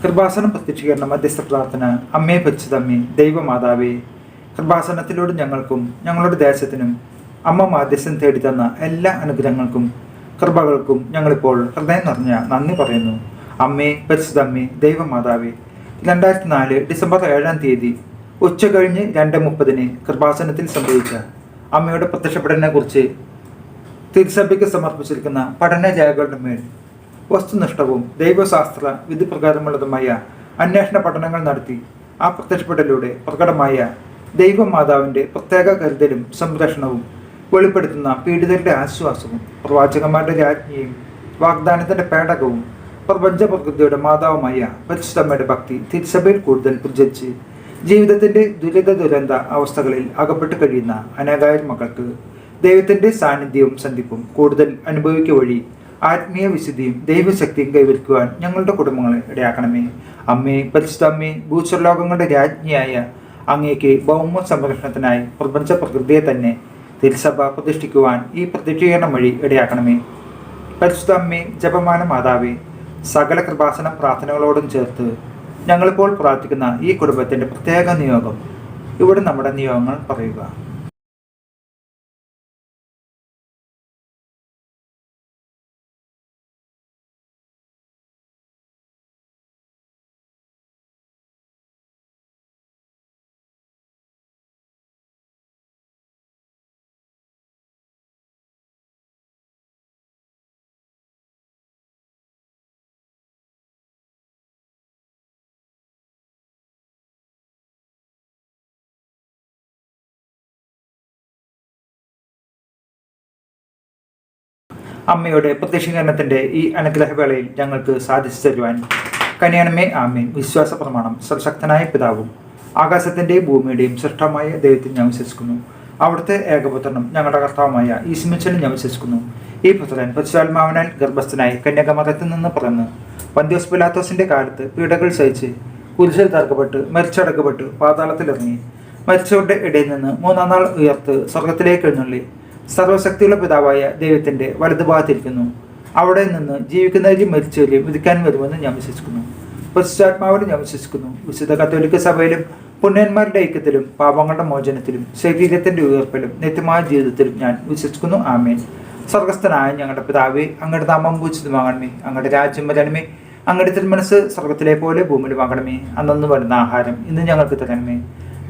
കൃപാസനം പ്രത്യക്ഷീകരണ മധ്യസ്ഥ പ്രാർത്ഥന. അമ്മേ പരിശുദ്ധമ്മേ, ദൈവമാതാവേ, കൃപാസനത്തിലൂടെ ഞങ്ങൾക്കും ഞങ്ങളുടെ ദേശത്തിനും അമ്മ മാധ്യസ്ഥം തേടിത്തന്ന എല്ലാ അനുഗ്രഹങ്ങൾക്കും കൃപകൾക്കും ഞങ്ങളിപ്പോൾ ഹൃദയം നിറഞ്ഞ നന്ദി പറയുന്നു. അമ്മേ പരിശുദ്ധമ്മേ, ദൈവമാതാവേ, 2004 ഡിസംബർ 7 തീയതി ഉച്ച കഴിഞ്ഞ് 2:30 കൃപാസനത്തിൽ സംഭവിച്ച അമ്മയുടെ പ്രത്യക്ഷപ്പെടലിനെ കുറിച്ച് തിരുസഭയ്ക്ക് സമർപ്പിച്ചിരിക്കുന്ന പഠനരേഖകളുടെ മേൽ വസ്തുനിഷ്ഠവും ദൈവശാസ്ത്ര വിധിപ്രകാരമുള്ളതുമായ അന്വേഷണ പഠനങ്ങൾ നടത്തി ആ പ്രത്യക്ഷപ്പെടലിലൂടെ പ്രകടമായ ദൈവമാതാവിൻ്റെ പ്രത്യേക കരുതലും സംരക്ഷണവും വെളിപ്പെടുത്തുന്ന പീഡിതരുടെ ആശ്വാസവും പ്രവാചകന്മാരുടെ രാജ്ഞിയും വാഗ്ദാനത്തിൻ്റെ പേടകവും പ്രപഞ്ച പ്രകൃതിയുടെ മാതാവുമായ പരിശുദ്ധമ്മയുടെ ഭക്തി തിരുസഭയിൽ കൂടുതൽ പ്രചരിച്ച് ജീവിതത്തിൻ്റെ ദുരിത അവസ്ഥകളിൽ അകപ്പെട്ട് കഴിയുന്ന അനേകായിരം മക്കൾക്ക് ദൈവത്തിൻ്റെ സാന്നിധ്യവും സന്ധിപ്പും കൂടുതൽ അനുഭവിക്കുക വഴി ആത്മീയ വിശുദ്ധിയും ദൈവശക്തിയും കൈവരിക്കുവാൻ ഞങ്ങളുടെ കുടുംബങ്ങളെ ഇടയാക്കണമേ. അമ്മേ പരിശുദ്ധമ്മേ, ഭൂസ്വർലോകങ്ങളുടെ രാജ്ഞിയായ അങ്ങേക്ക് ഭൗമ സംരക്ഷണത്തിനായി പ്രപഞ്ച പ്രകൃതിയെ തന്നെ തിരുസഭ പ്രതിഷ്ഠിക്കുവാൻ ഈ പ്രതിഷ്ഠീകരണം വഴി ഇടയാക്കണമേ. പരിശുദ്ധമ്മേ, ജപമാന മാതാവേ, സകല കൃപാസന പ്രാർത്ഥനകളോടും ചേർത്ത് ഞങ്ങളിപ്പോൾ പ്രാർത്ഥിക്കുന്ന ഈ കുടുംബത്തിൻ്റെ പ്രത്യേക നിയോഗം ഇവിടെ നമ്മുടെ നിയോഗങ്ങൾ പറയുക. അമ്മയുടെ പ്രത്യക്ഷീകരണത്തിൻ്റെ ഈ അനുഗ്രഹവേളയിൽ ഞങ്ങൾക്ക് സാധിച്ചു തരുവാൻ കനിയണമേ. ആമേൻ. വിശ്വാസ പ്രമാണം. സർവശക്തനായ പിതാവും ആകാശത്തിൻ്റെയും ഭൂമിയുടെയും സൃഷ്ടമായ ദൈവത്തിൽ ഞാൻ വിശ്വസിക്കുന്നു. അവിടുത്തെ ഏകപുത്രനും ഞങ്ങളുടെ കർത്താവുമായ ഈശ്വരനും ഞാൻ വിശ്വസിക്കുന്നു. ഈ പുത്രൻ പരിശുദ്ധാത്മാവിനാൽ ഗർഭസ്ഥനായി കന്യാകുമാരത്തിൽ നിന്ന് പിറന്ന് പന്തിയോസ് പിലാത്തോസിൻ്റെ കാലത്ത് പീഡകൾ സഹിച്ച് കുരിശിൽ തറക്കപ്പെട്ട് മരിച്ചടക്കപ്പെട്ട് പാതാളത്തിലിറങ്ങി മരിച്ചവരുടെ ഇടയിൽ നിന്ന് 3-ാം നാൾ ഉയർത്ത് സ്വർഗത്തിലേക്ക് എഴുന്നള്ളി സർവശക്തിയുള്ള പിതാവായ ദൈവത്തിൻ്റെ വലതുഭാഗത്തിരിക്കുന്നു. അവിടെ നിന്ന് ജീവിക്കുന്നവരെയും മരിച്ചവരെയും വിധിക്കാൻ വരുമെന്ന് ഞാൻ വിശ്വസിക്കുന്നു. പരിശുദ്ധാത്മാവിലും ഞാൻ വിശ്വസിക്കുന്നു. വിശുദ്ധ കത്തോലിക്ക സഭയിലും പുണ്യന്മാരുടെ ഐക്യത്തിലും പാപങ്ങളുടെ മോചനത്തിലും ശരീരത്തിൻ്റെ ഉയർപ്പിലും നിത്യമായ ജീവിതത്തിലും ഞാൻ വിശ്വസിക്കുന്നു. ആമേൻ. സ്വർഗസ്ഥനായ ഞങ്ങളുടെ പിതാവേ, അങ്ങയുടെ നാമം പൂജിതമാകണമേ. അങ്ങയുടെ രാജ്യം വരണമേ. അങ്ങയുടെ തിരുമനസ് സ്വർഗത്തിലെ പോലെ ഭൂമിയിലുമാകണമേ. അന്നു വരുന്ന ആഹാരം ഇന്ന് ഞങ്ങൾക്ക് തരണമേ.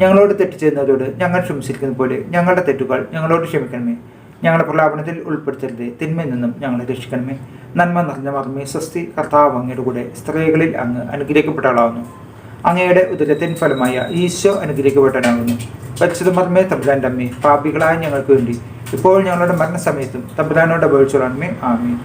ഞങ്ങളോട് തെറ്റ് ചെയ്യുന്നവരോട് ഞങ്ങൾ ക്ഷമിച്ചിരിക്കുന്ന പോലെ ഞങ്ങളുടെ തെറ്റുകൾ ഞങ്ങളോട് ക്ഷമിക്കണമേ. ഞങ്ങളുടെ പ്രലാപനത്തിൽ ഉൾപ്പെടുത്തരുതേ. തിന്മയിൽ നിന്നും ഞങ്ങളെ രക്ഷിക്കണമേ. നന്മ നിറഞ്ഞ മർമ്മേ, സ്വസ്തി. കർത്താവ് അങ്ങയുടെ കൂടെ സ്ത്രീകളിൽ അങ്ങ് അനുഗ്രഹിക്കപ്പെട്ടവളാകുന്നു. അങ്ങയുടെ ഉദരത്തിൻ ഫലമായ ഈശോ അനുഗ്രഹിക്കപ്പെട്ടവനാകുന്നു. പരിശുദ്ധ മർമ്മേ, തമ്പുരാൻ്റെ അമ്മേ, പാപികളായ ഞങ്ങൾക്ക് വേണ്ടി ഇപ്പോൾ ഞങ്ങളുടെ മരണസമയത്തും തമ്പുരാനോട് അപേക്ഷിച്ചോളണമേ. ആമേൻ.